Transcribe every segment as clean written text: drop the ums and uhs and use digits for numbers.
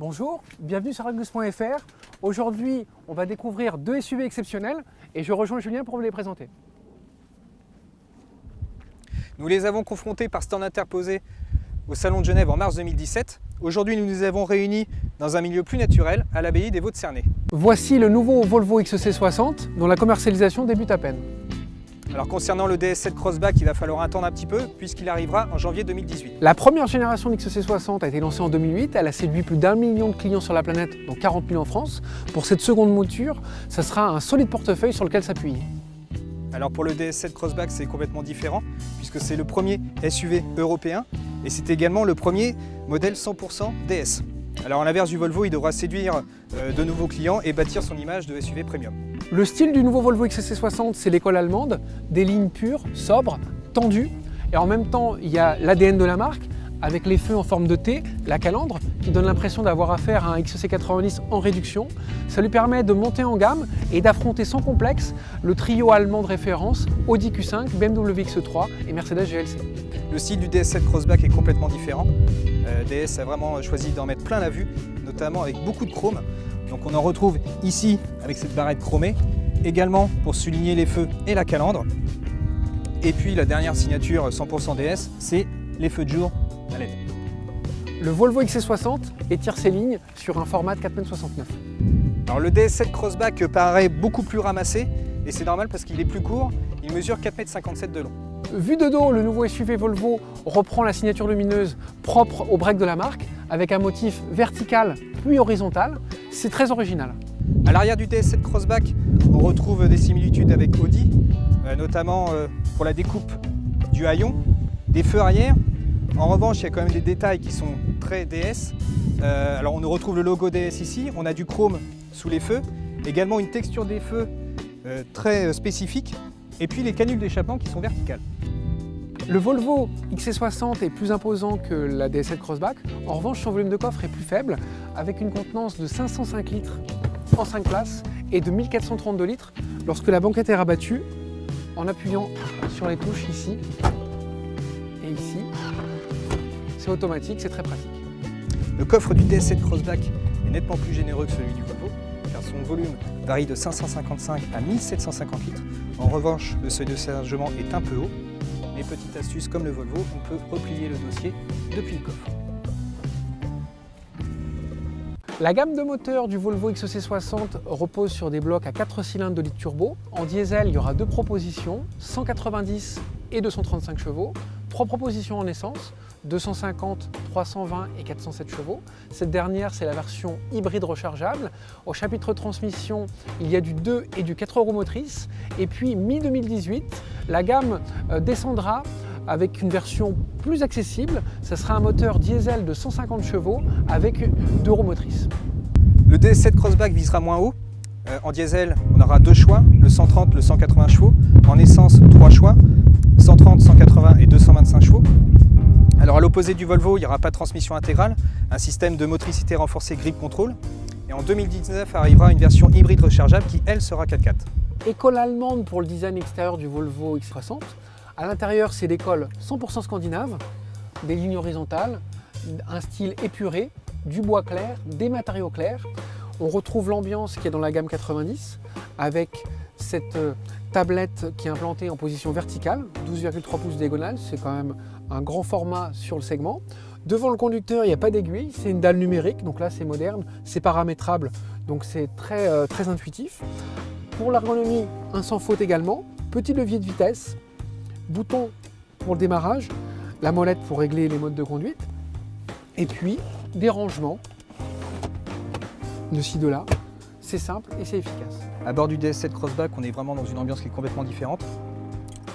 Bonjour, bienvenue sur Angus.fr. Aujourd'hui, on va découvrir deux SUV exceptionnels et je rejoins Julien pour vous les présenter. Nous les avons confrontés par stand interposé au Salon de Genève en mars 2017. Aujourd'hui, nous nous avons réunis dans un milieu plus naturel, à l'abbaye des Vaux-de-Cernay. Voici le nouveau Volvo XC60 dont la commercialisation débute à peine. Alors concernant le DS7 Crossback, il va falloir attendre un petit peu puisqu'il arrivera en janvier 2018. La première génération de XC60 a été lancée en 2008, elle a séduit plus d'1 million de clients sur la planète, dont 40 000 en France. Pour cette seconde mouture, ça sera un solide portefeuille sur lequel s'appuyer. Alors pour le DS7 Crossback, c'est complètement différent puisque c'est le premier SUV européen et c'est également le premier modèle 100% DS. Alors à l'inverse du Volvo, il devra séduire de nouveaux clients et bâtir son image de SUV premium. Le style du nouveau Volvo XC60, c'est l'école allemande, des lignes pures, sobres, tendues, et en même temps, il y a l'ADN de la marque, avec les feux en forme de T, la calandre, qui donne l'impression d'avoir affaire à un XC90 en réduction. Ça lui permet de monter en gamme et d'affronter sans complexe le trio allemand de référence Audi Q5, BMW X3 et Mercedes GLC. Le style du DS7 Crossback est complètement différent. DS a vraiment choisi d'en mettre plein la vue, notamment avec beaucoup de chrome. Donc on en retrouve ici avec cette barrette chromée, également pour souligner les feux et la calandre. Et puis la dernière signature 100% DS, c'est les feux de jour à LED. Le Volvo XC60 étire ses lignes sur un format de 4,69 m. Alors le DS7 Crossback paraît beaucoup plus ramassé, et c'est normal parce qu'il est plus court, il mesure 4,57 m de long. Vu de dos, le nouveau SUV Volvo reprend la signature lumineuse propre au break de la marque, avec un motif vertical puis horizontal. C'est très original. À l'arrière du DS7 Crossback, on retrouve des similitudes avec Audi, notamment pour la découpe du haillon, des feux arrière. En revanche, il y a quand même des détails qui sont très DS. Alors on retrouve le logo DS ici, on a du chrome sous les feux, également une texture des feux très spécifique, et puis les canules d'échappement qui sont verticales. Le Volvo XC60 est plus imposant que la DS7 Crossback. En revanche, son volume de coffre est plus faible, avec une contenance de 505 litres en 5 places et de 1432 litres lorsque la banquette est rabattue en appuyant sur les touches ici et ici. C'est automatique, c'est très pratique. Le coffre du DS7 Crossback est nettement plus généreux que celui du Volvo, car son volume varie de 555 à 1750 litres. En revanche, le seuil de chargement est un peu haut. Mais petite astuce, comme le Volvo, on peut replier le dossier depuis le coffre. La gamme de moteurs du Volvo XC60 repose sur des blocs à 4 cylindres de litre turbo. En diesel, il y aura deux propositions, 190 et 235 chevaux. Trois propositions en essence, 250, 320 et 407 chevaux. Cette dernière, c'est la version hybride rechargeable. Au chapitre transmission, il y a du 2 et du 4 roues motrices. Et puis, mi-2018, la gamme descendra avec une version plus accessible. Ce sera un moteur diesel de 150 chevaux avec 2 roues motrices. Le DS7 Crossback visera moins haut. En diesel, on aura deux choix, le 130, le 180 chevaux. En essence, trois choix, 130, 180 et 225 chevaux. Alors à l'opposé du Volvo, il n'y aura pas de transmission intégrale, un système de motricité renforcée grip control. Et en 2019 arrivera une version hybride rechargeable qui, elle, sera 4x4. École allemande pour le design extérieur du Volvo X60. À l'intérieur, c'est l'école 100% scandinave, des lignes horizontales, un style épuré, du bois clair, des matériaux clairs. On retrouve l'ambiance qui est dans la gamme 90 avec cette tablette qui est implantée en position verticale, 12,3 pouces diagonale, c'est quand même un grand format sur le segment. Devant le conducteur, il n'y a pas d'aiguille, c'est une dalle numérique, donc là c'est moderne, c'est paramétrable, donc c'est très intuitif. Pour l'ergonomie, un sans faute également, petit levier de vitesse, bouton pour le démarrage, la molette pour régler les modes de conduite, et puis des rangements de ci, de là. C'est simple et c'est efficace. À bord du DS7 Crossback, on est vraiment dans une ambiance qui est complètement différente,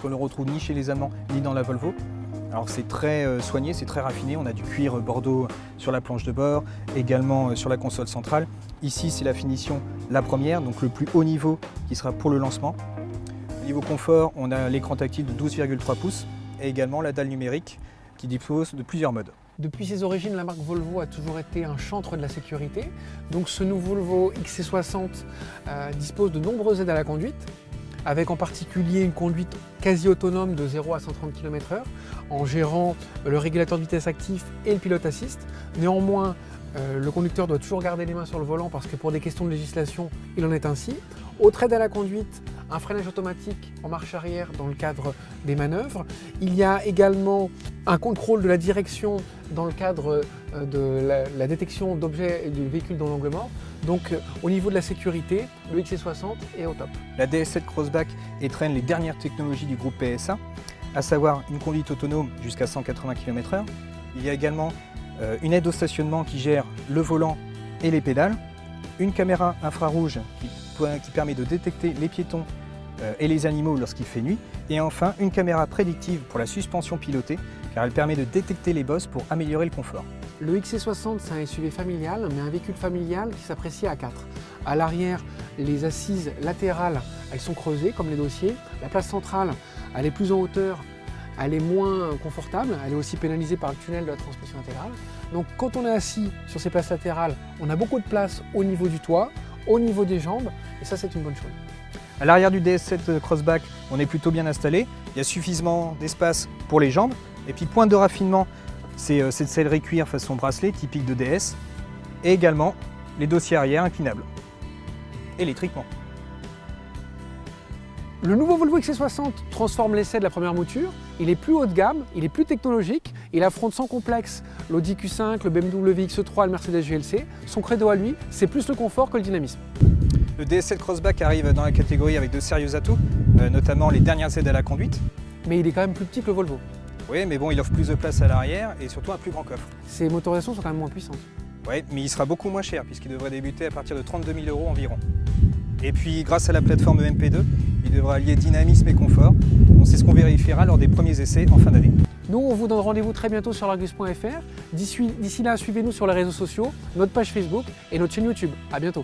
qu'on ne retrouve ni chez les Allemands ni dans la Volvo. Alors c'est très soigné, c'est très raffiné, on a du cuir bordeaux sur la planche de bord, également sur la console centrale. Ici c'est la finition la première, donc le plus haut niveau qui sera pour le lancement. Au niveau confort, on a l'écran tactile de 12,3 pouces et également la dalle numérique qui dispose de plusieurs modes. Depuis ses origines, la marque Volvo a toujours été un chantre de la sécurité. Donc ce nouveau Volvo XC60 dispose de nombreuses aides à la conduite, avec en particulier une conduite quasi autonome de 0 à 130 km/h en gérant le régulateur de vitesse actif et le pilote assist. Néanmoins, Le conducteur doit toujours garder les mains sur le volant parce que pour des questions de législation, il en est ainsi. Autre aide à la conduite, un freinage automatique en marche arrière dans le cadre des manœuvres. Il y a également un contrôle de la direction dans le cadre de la détection d'objets et du véhicule dans l'angle mort. Donc au niveau de la sécurité, le XC60 est au top. La DS7 Crossback étraîne les dernières technologies du groupe PSA, à savoir une conduite autonome jusqu'à 180 km/h. Il y a également une aide au stationnement qui gère le volant et les pédales, une caméra infrarouge qui permet de détecter les piétons et les animaux lorsqu'il fait nuit, et enfin une caméra prédictive pour la suspension pilotée car elle permet de détecter les bosses pour améliorer le confort. Le XC60, c'est un SUV familial, mais un véhicule familial qui s'apprécie à 4. À l'arrière, les assises latérales, elles sont creusées comme les dossiers. La place centrale, elle est plus en hauteur, elle est moins confortable, elle est aussi pénalisée par le tunnel de la transmission intégrale. Donc quand on est assis sur ces places latérales, on a beaucoup de place au niveau du toit, au niveau des jambes, et ça c'est une bonne chose. À l'arrière du DS7 Crossback, on est plutôt bien installé. Il y a suffisamment d'espace pour les jambes. Et puis pointe de raffinement, c'est cette sellerie cuir façon bracelet, typique de DS. Et également les dossiers arrière inclinables, électriquement. Le nouveau Volvo XC60 transforme l'essai de la première mouture. Il est plus haut de gamme, il est plus technologique, il affronte sans complexe l'Audi Q5, le BMW X3 et le Mercedes GLC. Son credo à lui, c'est plus le confort que le dynamisme. Le DS7 Crossback arrive dans la catégorie avec de sérieux atouts, notamment les dernières aides à la conduite. Mais il est quand même plus petit que le Volvo. Oui, mais bon, il offre plus de place à l'arrière et surtout un plus grand coffre. Ses motorisations sont quand même moins puissantes. Oui, mais il sera beaucoup moins cher puisqu'il devrait débuter à partir de 32 000 € environ. Et puis, grâce à la plateforme MP2, il devra allier dynamisme et confort. C'est ce qu'on vérifiera lors des premiers essais en fin d'année. Nous, on vous donne rendez-vous très bientôt sur largus.fr. D'ici là, suivez-nous sur les réseaux sociaux, notre page Facebook et notre chaîne YouTube. À bientôt.